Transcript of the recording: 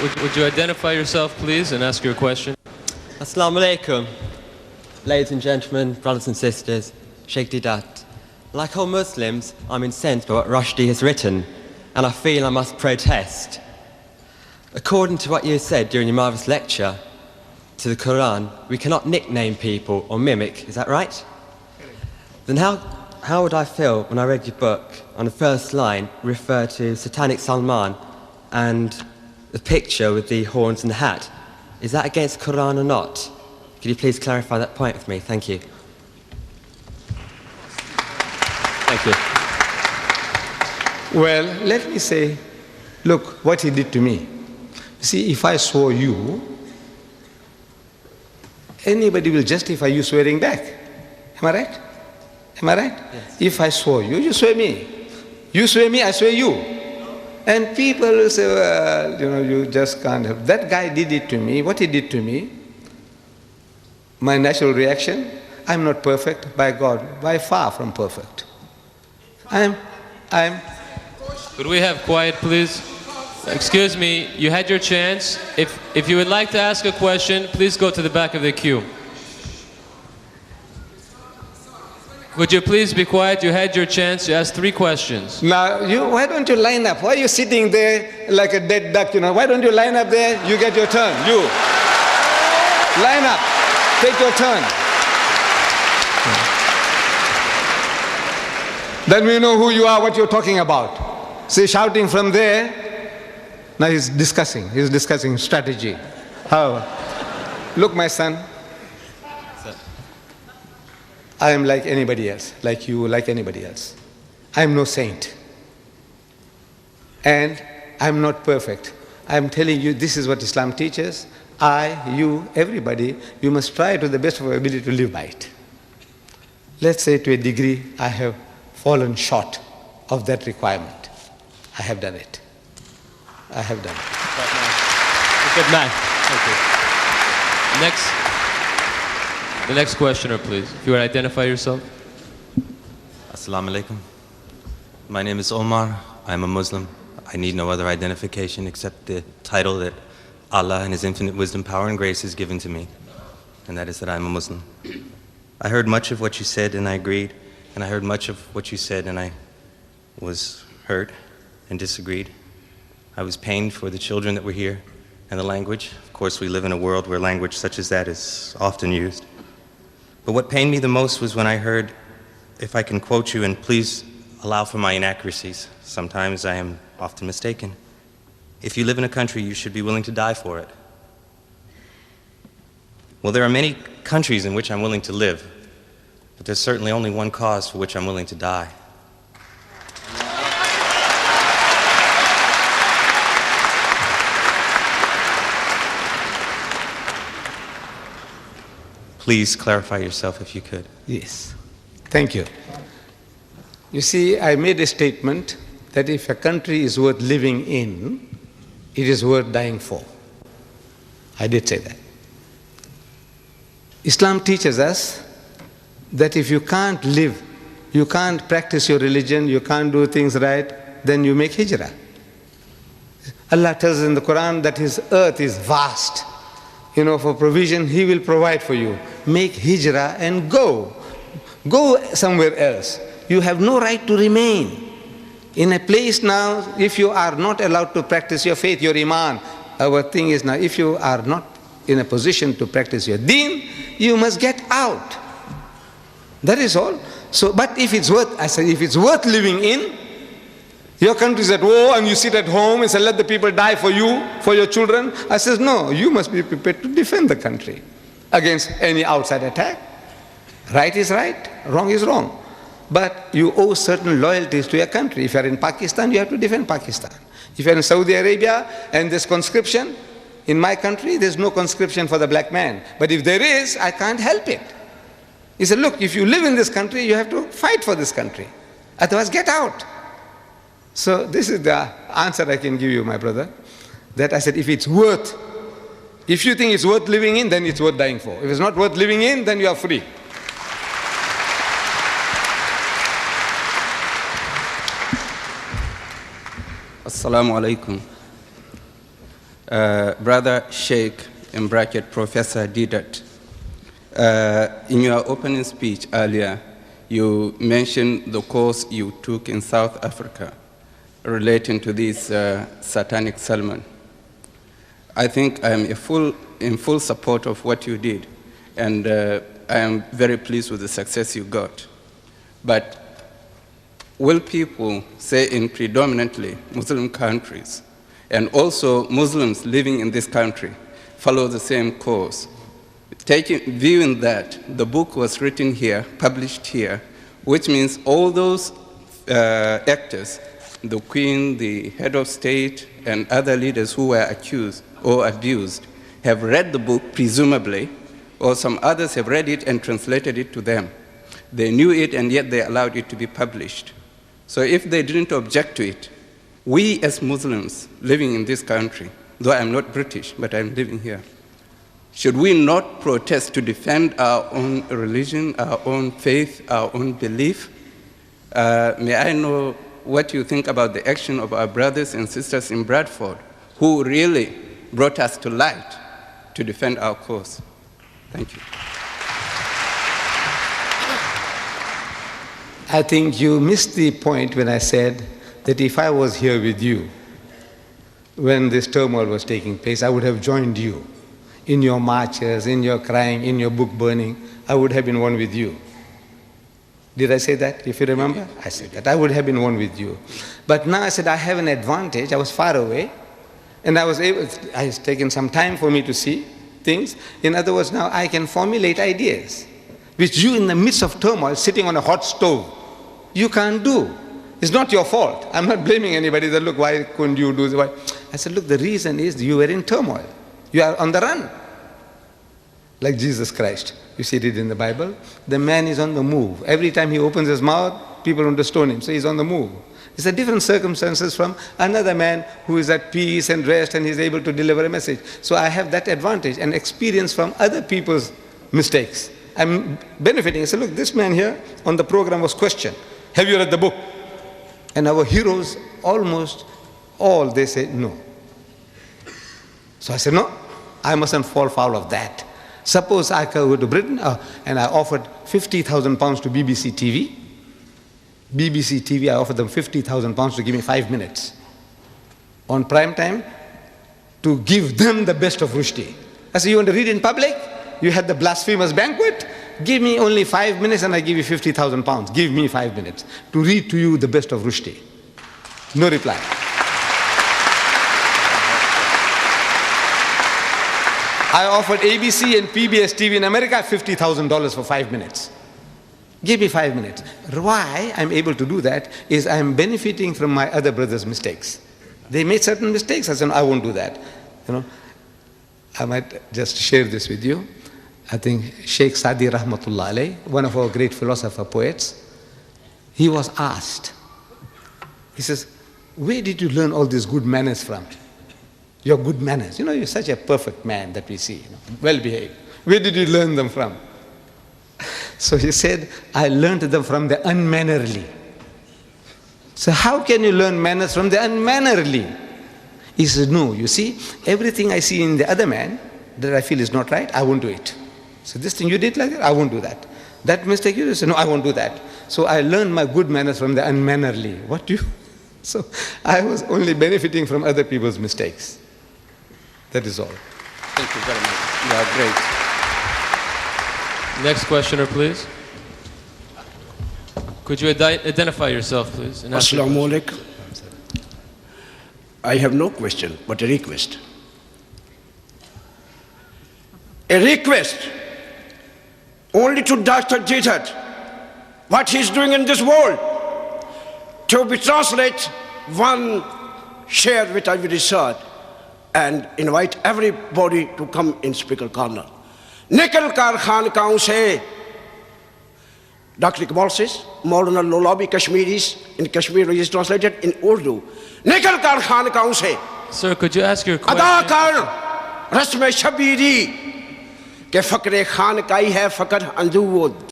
Would you identify yourself, please, and ask your question? Assalamu alaikum. Ladies and gentlemen, brothers and sisters, Sheikh Deedat. Like all Muslims, I'm incensed by what Rushdie has written, and I feel I must protest. According to what you said during your marvellous lecture to the Qur'an, we cannot nickname people or mimic, is that right? Then how would I feel when I read your book on the first line refer to Satanic Salman and the picture with the horns and the hat? Is that against the Qur'an or not? Could you please clarify that point with me? Thank you. Thank you. Well, let me say, look what he did to me. See, if I swore you, anybody will justify you swearing back. Am I right? Am I right? Yes. If I swore you, you swear me. You swear me, I swear you. And people will say, well, you just can't help. That guy did it to me. What he did to me, my natural reaction, I'm not perfect, by God, by far from perfect. I'm. Could we have quiet, please? Excuse me, you had your chance. If you would like to ask a question, please go to the back of the queue. Would you please be quiet? You had your chance. You asked 3 questions. Now, why don't you line up? Why are you sitting there like a dead duck, Why don't you line up there? You get your turn. You. Line up. Take your turn. Then we know who you are, what you're talking about. See, shouting from there. Now he's discussing strategy. How? Look, my son, I am like anybody else, like you, like anybody else. I am no saint. And I'm not perfect. I'm telling you, this is what Islam teaches. I, you, everybody, you must try to the best of your ability to live by it. Let's say to a degree, I have fallen short of that requirement. I have done it. I have done it. Good night. Thank you. The next questioner, please. If you would identify yourself. Assalamu alaikum. My name is Omar. I'm a Muslim. I need no other identification except the title that Allah in His infinite wisdom, power, and grace has given to me, and that is that I'm a Muslim. I heard much of what you said and I agreed, and I heard much of what you said and I was hurt and disagreed. I was pained for the children that were here and the language. Of course, we live in a world where language such as that is often used. But what pained me the most was when I heard, if I can quote you, and please allow for my inaccuracies. Sometimes I am often mistaken. If you live in a country, you should be willing to die for it. Well, there are many countries in which I'm willing to live, but there's certainly only one cause for which I'm willing to die. Please clarify yourself if you could. Yes. Thank you. You see, I made a statement that if a country is worth living in, it is worth dying for. I did say that. Islam teaches us that if you can't live, you can't practice your religion, you can't do things right, then you make hijrah. Allah tells us in the Qur'an that His earth is vast. For provision, He will provide for you. Make hijrah and go. Go somewhere else. You have no right to remain in a place now. If you are not allowed to practice your faith, your iman, our thing is now, if you are not in a position to practice your deen, you must get out. That is all. So, but if it's worth living in, your country is at war and you sit at home and say, let the people die for you, for your children. I says, no, you must be prepared to defend the country against any outside attack. Right is right, wrong is wrong. But you owe certain loyalties to your country. If you're in Pakistan, you have to defend Pakistan. If you're in Saudi Arabia and there's conscription, in my country, there's no conscription for the black man. But if there is, I can't help it. He said, look, if you live in this country, you have to fight for this country. Otherwise, get out. So this is the answer I can give you, my brother. That I said, if you think it's worth living in, then it's worth dying for. If it's not worth living in, then you are free. Assalamu alaikum. Brother Sheikh, in bracket, Professor Deedat, in your opening speech earlier, you mentioned the course you took in South Africa relating to this satanic Salman. I think I am in full support of what you did, and I am very pleased with the success you got. But will people, say in predominantly Muslim countries, and also Muslims living in this country, follow the same course? Viewing that the book was written here, published here, which means all those actors, the Queen, the head of state, and other leaders who were accused or abused, have read the book, presumably, or some others have read it and translated it to them. They knew it, and yet they allowed it to be published. So if they didn't object to it, we as Muslims living in this country, though I'm not British, but I'm living here, should we not protest to defend our own religion, our own faith, our own belief? May I know what you think about the action of our brothers and sisters in Bradford, who really brought us to light to defend our cause? Thank you. I think you missed the point when I said that if I was here with you when this turmoil was taking place, I would have joined you in your marches, in your crying, in your book burning. I would have been one with you. Did I say that, if you remember? I said that. I would have been one with you. But now I said I have an advantage. I was far away, and it has taken some time for me to see things. In other words, now I can formulate ideas, which you in the midst of turmoil, sitting on a hot stove, you can't do. It's not your fault. I'm not blaming anybody that, look, why couldn't you do this? Why? I said, look, the reason is you were in turmoil. You are on the run. Like Jesus Christ. You see it in the Bible. The man is on the move. Every time he opens his mouth, people want to stone him. So he's on the move. It's a different circumstances from another man who is at peace and rest and he's able to deliver a message. So I have that advantage and experience from other people's mistakes. I'm benefiting. I said, look, this man here on the program was questioned. Have you read the book? And our heroes, almost all, they say no. So I said, no, I mustn't fall foul of that. Suppose I go to Britain and I offered £50,000 to BBC TV. BBC TV, I offered them £50,000 to give me 5 minutes on prime time to give them the best of Rushdie. I said, you want to read in public? You had the blasphemous banquet? Give me only 5 minutes and I give you £50,000. Give me 5 minutes to read to you the best of Rushdie. No reply. I offered ABC and PBS TV in America $50,000 for 5 minutes. Give me 5 minutes. Why I'm able to do that is I'm benefiting from my other brothers' mistakes. They made certain mistakes. I said, no, I won't do that. You know, I might just share this with you. I think Sheikh Sadi Rahmatullah alayh, one of our great philosopher poets, he was asked, he says, where did you learn all these good manners from? Your good manners. You know, you're such a perfect man that we see, you know, well behaved. Where did you learn them from? So he said, I learned them from the unmannerly. So how can you learn manners from the unmannerly? He said, no, you see, everything I see in the other man that I feel is not right, I won't do it. So this thing you did like that, I won't do that. That mistake you did, so no, I won't do that. So I learned my good manners from the unmannerly. What do you? So I was only benefiting from other people's mistakes. That is all. Thank you very much. You are great. Next questioner, please. Could you identify yourself, please? Assalamu alaikum. I have no question, but a request. A request only to Dr. Deedat, what he's doing in this world, to be translated, one share with our research, and invite everybody to come in speaker corner. Nikal kar khankaon se, Dr. Iqbal says, Maulana Lolabi Kashmiris, in Kashmir is translated in Urdu. Nikal kar khankaon se. Sir, could you ask your question? Ada kar rasm shabiri, ke fakre khankai hai fakr andud.